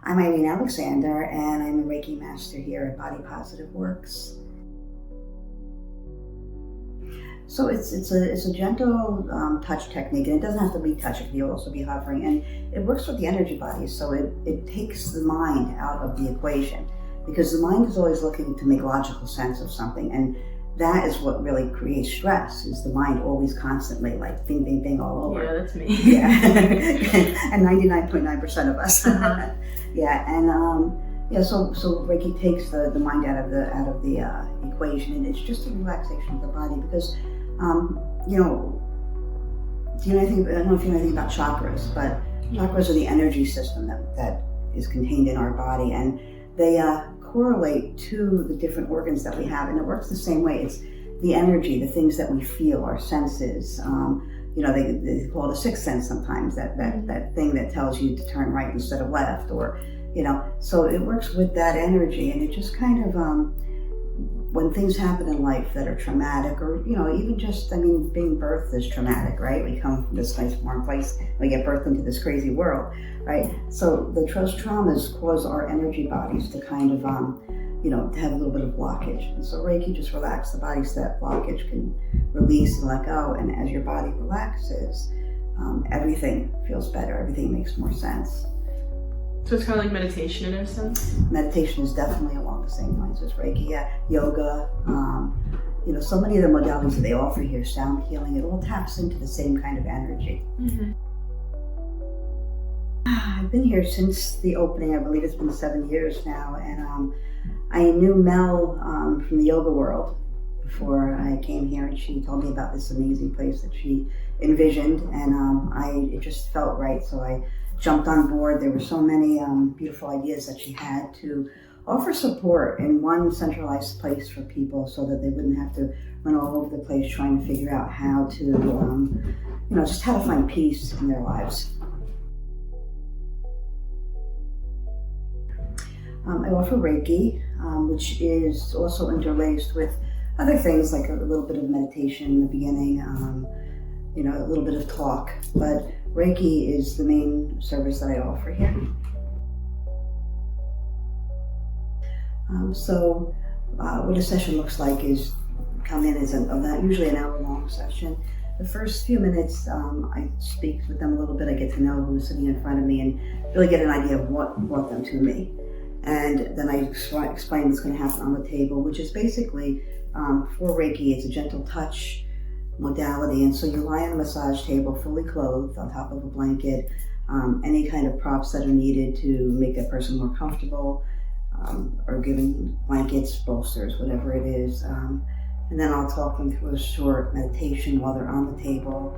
I'm Eileen Alexander, and I'm a Reiki master here at Body Positive Works. So it's a gentle touch technique, and it doesn't have to be touch. It can also be hovering, and it works with the energy bodies. So it takes the mind out of the equation, because the mind is always looking to make logical sense of something, and that is what really creates stress. Is the mind always constantly like bing, bing, bing all over? Yeah, that's me. Yeah, and 99.9% of us. Uh-huh. Yeah, and so Reiki takes the mind out of the equation, and it's just a relaxation of the body because. Do you know anything? I don't know if you know anything about chakras, but chakras are the energy system that is contained in our body, and they correlate to the different organs that we have, and it works the same way. It's the energy, the things that we feel, our senses. They call it a sixth sense sometimes. That thing that tells you to turn right instead of left, or So it works with that energy, and it just kind of. When things happen in life that are traumatic, or even just, being birthed is traumatic, right? We come from this nice warm place, we get birthed into this crazy world, right? So those traumas cause our energy bodies to kind of, to have a little bit of blockage. And so Reiki just relaxes the body so that blockage can release and let go. And as your body relaxes, everything feels better. Everything makes more sense. So it's kind of like meditation in a sense? Meditation is definitely along the same lines as Reiki, yoga, so many of the modalities that they offer here, sound healing, it all taps into the same kind of energy. Mm-hmm. I've been here since the opening. I believe it's been 7 years now, and I knew Mel from the yoga world before I came here, and she told me about this amazing place that she envisioned, and it just felt right, so I jumped on board. There were so many beautiful ideas that she had to offer support in one centralized place for people so that they wouldn't have to run all over the place trying to figure out how to, just how to find peace in their lives. I offer Reiki, which is also interlaced with other things like a little bit of meditation in the beginning, a little bit of talk, but Reiki is the main service that I offer here. What a session looks like is come in as usually an hour-long session. The first few minutes, I speak with them a little bit. I get to know who's sitting in front of me and really get an idea of what brought them to me. And then I explain what's going to happen on the table, which is basically for Reiki, it's a gentle touch modality, and so you lie on a massage table fully clothed on top of a blanket, any kind of props that are needed to make that person more comfortable, or giving blankets, bolsters, whatever it is, and then I'll talk them through a short meditation while they're on the table.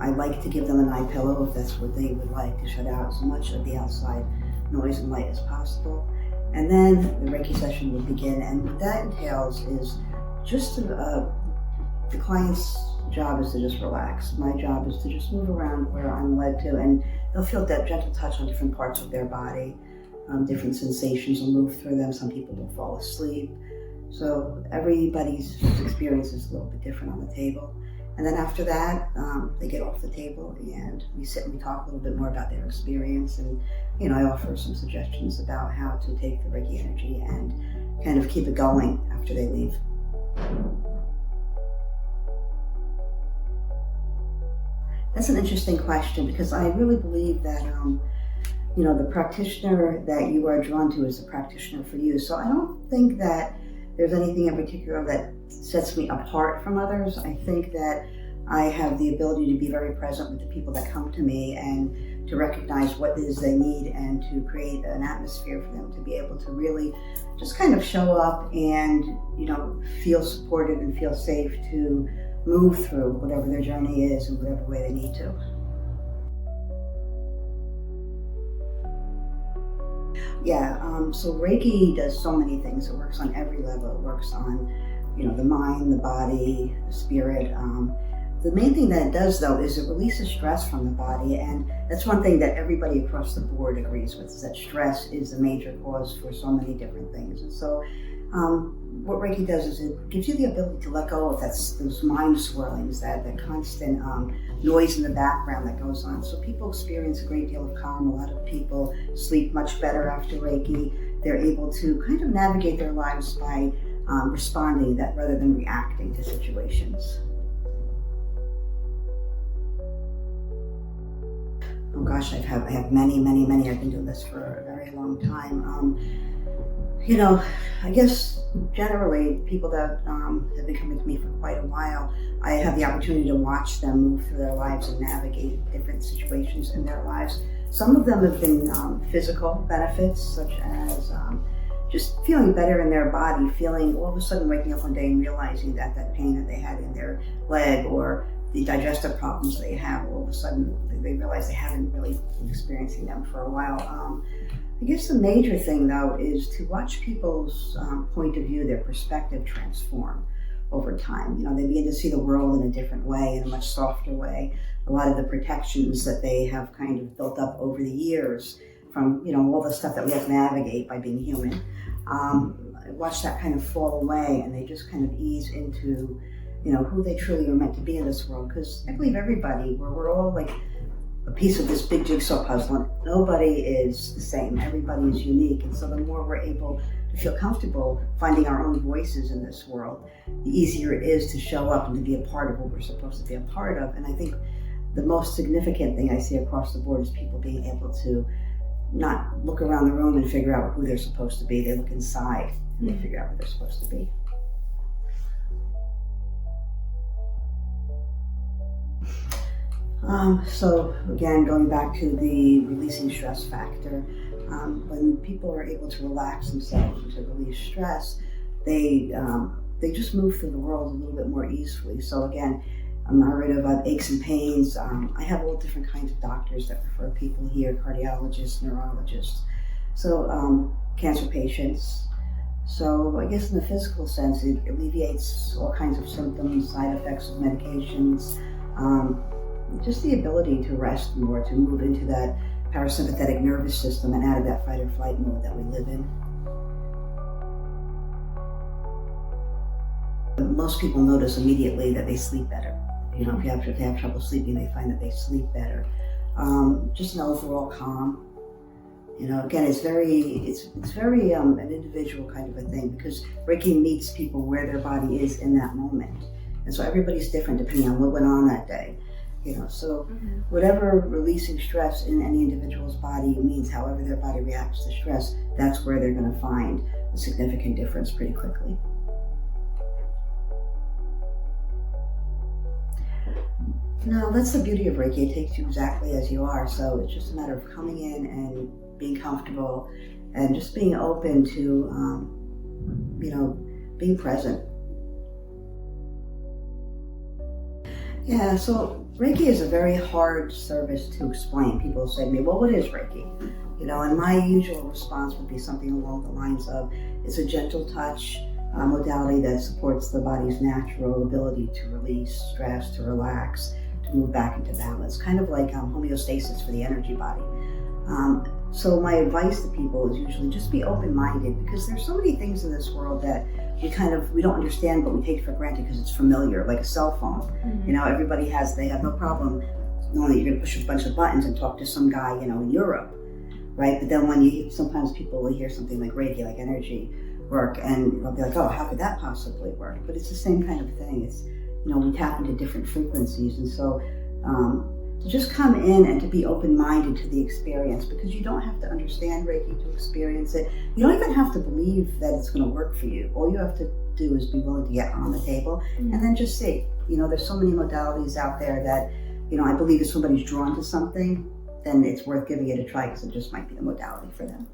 I like to give them an eye pillow if that's what they would like, to shut out as much of the outside noise and light as possible, and then the Reiki session will begin, and what that entails is just the client's job is to just relax. My job is to just move around where I'm led to, and they'll feel that gentle touch on different parts of their body. Different sensations will move through them. Some people will fall asleep. So everybody's experience is a little bit different on the table. And then after that, they get off the table and we sit and we talk a little bit more about their experience. And, I offer some suggestions about how to take the Reiki energy and kind of keep it going after they leave. That's an interesting question, because I really believe that, the practitioner that you are drawn to is the practitioner for you. So I don't think that there's anything in particular that sets me apart from others. I think that I have the ability to be very present with the people that come to me and to recognize what it is they need and to create an atmosphere for them to be able to really just kind of show up and, feel supported and feel safe to move through whatever their journey is in whatever way they need to. So Reiki does so many things. It works on every level. It works on, the mind, the body, the spirit. The main thing that it does, though, is it releases stress from the body, and that's one thing that everybody across the board agrees with, is that stress is a major cause for so many different things. And so What Reiki does is it gives you the ability to let go of those mind swirlings, that constant noise in the background that goes on. So people experience a great deal of calm. A lot of people sleep much better after Reiki. They're able to kind of navigate their lives by responding rather than reacting to situations. Oh gosh, I have many. I've been doing this for a very long time. I guess generally people that have been coming to me for quite a while, I have the opportunity to watch them move through their lives and navigate different situations in their lives. Some of them have been physical benefits, such as just feeling better in their body, feeling all of a sudden waking up one day and realizing that pain that they had in their leg or the digestive problems they have, all of a sudden they realize they haven't really been experiencing them for a while. I guess the major thing, though, is to watch people's point of view, their perspective transform over time. They begin to see the world in a different way, in a much softer way. A lot of the protections that they have kind of built up over the years from, all the stuff that we have to navigate by being human, watch that kind of fall away, and they just kind of ease into, who they truly are meant to be in this world. Because I believe everybody, we're all like a piece of this big jigsaw puzzle, and nobody is the same. Everybody is unique, and so the more we're able to feel comfortable finding our own voices in this world, the easier it is to show up and to be a part of what we're supposed to be a part of. And I think the most significant thing I see across the board is people being able to not look around the room and figure out who they're supposed to be. They look inside and they figure out what they're supposed to be. So again, going back to the releasing stress factor, when people are able to relax themselves and to release stress, they just move through the world a little bit more easily. So again, I'm not worried about aches and pains. I have all different kinds of doctors that refer people here, cardiologists, neurologists, so cancer patients. So I guess in the physical sense, it alleviates all kinds of symptoms, side effects of medications, just the ability to rest more, to move into that parasympathetic nervous system and out of that fight or flight mode that we live in. Most people notice immediately that they sleep better. If they have trouble sleeping, they find that they sleep better. Just an overall calm. Again, it's very an individual kind of a thing, because Reiki meets people where their body is in that moment. And so everybody's different depending on what went on that day. So whatever releasing stress in any individual's body means, however their body reacts to stress, that's where they're going to find a significant difference pretty quickly. No, that's the beauty of Reiki. It takes you exactly as you are. So it's just a matter of coming in and being comfortable and just being open to, being present. Yeah, so Reiki is a very hard service to explain. People say to me, well, what is Reiki? And my usual response would be something along the lines of, it's a gentle touch modality that supports the body's natural ability to release stress, to relax, to move back into balance, kind of like homeostasis for the energy body. So my advice to people is usually just be open-minded, because there's so many things in this world that we don't understand, but we take for granted because it's familiar, like a cell phone. Mm-hmm. Everybody they have no problem knowing that you're going to push a bunch of buttons and talk to some guy, in Europe, right? But then sometimes people will hear something like Reiki, like energy work, and they'll be like, oh, how could that possibly work? But it's the same kind of thing. It's, we tap into different frequencies, and so to just come in and to be open-minded to the experience, because you don't have to understand Reiki to experience it. You don't even have to believe that it's going to work for you. All you have to do is be willing to get on the table and then just see. There's so many modalities out there that, I believe if somebody's drawn to something, then it's worth giving it a try, because it just might be the modality for them.